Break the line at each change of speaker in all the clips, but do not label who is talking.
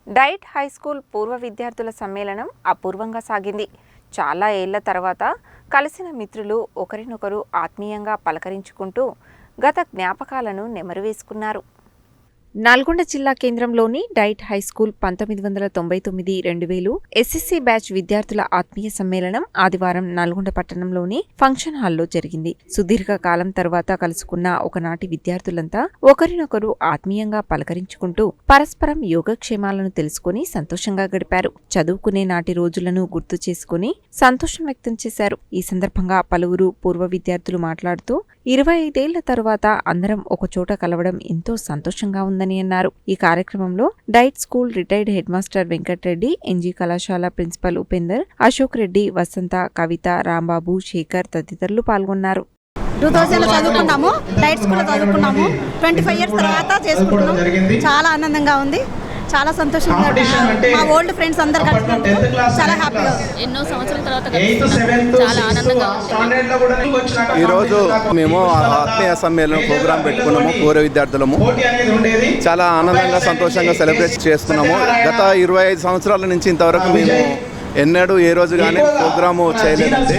Diet high school పూర్వ విద్యార్థుల సమ్మేళనం అపూర్వంగా సాగింది. చాలా ఏళ్ల తర్వాత కలిసిన మిత్రులు ఒకరినొకరు ఆత్మీయంగా పలకరించుకుంటూ గత జ్ఞాపకాలను నెమరువేసుకున్నారు. నల్గొండ జిల్లా కేంద్రంలోని diet high school 1999-2000 SSC batch విద్యార్థుల ఆత్మీయ సమ్మేళనం ఆదివారం నల్గొండ పట్టణంలోని ఫంక్షన్ హాల్లో జరిగింది. సుదీర్ఘ కాలం తర్వాత కలుసుకున్న ఒకనాటి విద్యార్థులంతా ఒకరినొకరు ఆత్మీయంగా పలకరించుకుంటూ పరస్పరం యోగక్షేమాలను తెలుసుకుని సంతోషంగా గడిపారు. చదువుకునే నాటి రోజులను గుర్తు చేసుకుని సంతోషం వ్యక్తం చేశారు. ఈ సందర్భంగా పలువురు పూర్వ విద్యార్థులు మాట్లాడుతూ 25 ఏళ్ల తరువాత అందరం ఒకచోట కలవడం ఎంతో సంతోషంగా ఉందని అన్నారు. ఈ కార్యక్రమంలో DIET school retired head master Venkatareddy, NG కళాశాల ప్రిన్సిపల్ ఉపేందర్, అశోక్ రెడ్డి, వసంత, కవిత, రాంబాబు, శేఖర్ తదితరులు పాల్గొన్నారు.
2000 చదువుకున్నాము, డైట్ స్కూల్లో చదువుకున్నాము. 25 ఇయర్స్ తర్వాత చేసుకుంటున్నాం. చాలా ఆనందంగా ఉంది, చాలా సంతోషంగా. మా ఓల్డ్ ఫ్రెండ్స్ అందరు కలిసినందుకు చాలా హ్యాపీగా ఉంది.
ఎన్నో సంవత్సరాల తర్వాత చాలా ఆనందంగా ఉంది.
ఈరోజు మేము ఆత్మీయ సమ్మేళనం ప్రోగ్రాం పెట్టుకున్నాము. పూర్వ విద్యార్థులము చాలా ఆనందంగా సంతోషంగా సెలబ్రేట్ చేస్తున్నాము. గత 25 సంవత్సరాల నుంచి ఇంతవరకు మేము ఎన్నడూ ఏ రోజు కానీ ప్రోగ్రాము చేయలేదండి.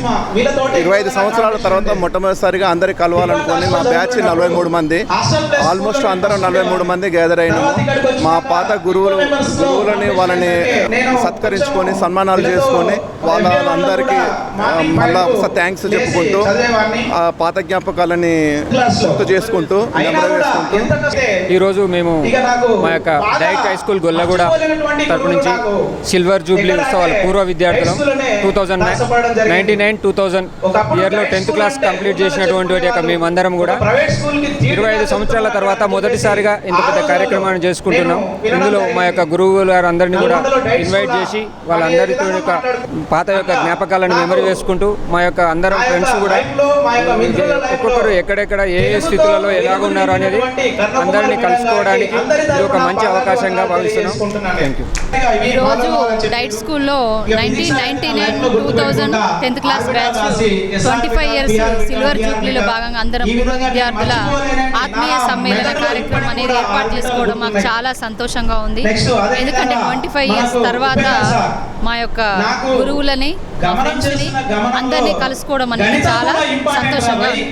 25 సంవత్సరాల తర్వాత మొట్టమొదటిసారిగా అందరికి కలవాలనుకొని మా బ్యాచ్ 43 మంది, ఆల్మోస్ట్ అందరం 43 మంది గ్యాదర్ అయినాము. మా పాత గురువులని వాళ్ళని సత్కరించుకొని సన్మానాలు చేసుకొని వాళ్ళందరికీ మళ్ళా ఒకసారి థ్యాంక్స్ చెప్పుకుంటూ పాత జ్ఞాపకాలని గుర్తు చేసుకుంటూ
ఈరోజు మేము మా యొక్క డైట్ హై స్కూల్ గొల్లగూడ తరపు నుంచి సిల్వర్ జూబ్లీ ఉత్సవాలు పూర్వ విద్యార్థులం 2099-2000 ఇయర్లో 10th క్లాస్ కంప్లీట్ చేసినటువంటి మేమందరం కూడా 25 సంవత్సరాల తర్వాత మొదటిసారిగా ఇంత పెద్ద కార్యక్రమాన్ని చేసుకుంటున్నాం. ఇందులో మా యొక్క గురువులు గారు అందరినీ కూడా ఇన్వైట్ చేసి వాళ్ళందరితో యొక్క పాత యొక్క జ్ఞాపకాలను మెమరీ వేసుకుంటూ మా యొక్క అందరం ఫ్రెండ్స్ కూడా ఒక్కొక్కరు ఎక్కడెక్కడ ఏ స్థితులలో ఎలాగున్నారు అనేది అందరినీ కలుసుకోవడానికి ఇది ఒక మంచి అవకాశంగా భావిస్తున్నాం. Thank you.
ఈరోజు డైట్ స్కూల్లో 1999-2000 10th class batch 25 years silver జూబ్లీలో భాగంగా అందరం పూర్వ విద్యార్థుల ఆత్మీయ సమ్మేళన కార్యక్రమం అనేది ఏర్పాటు చేసుకోవడం మాకు చాలా సంతోషంగా ఉంది. ఎందుకంటే 25 ఇయర్స్ తర్వాత మా యొక్క గురువులని, మా ఫ్రెండ్స్ని అందరినీ కలుసుకోవడం అనేది చాలా సంతోషంగా ఉంది.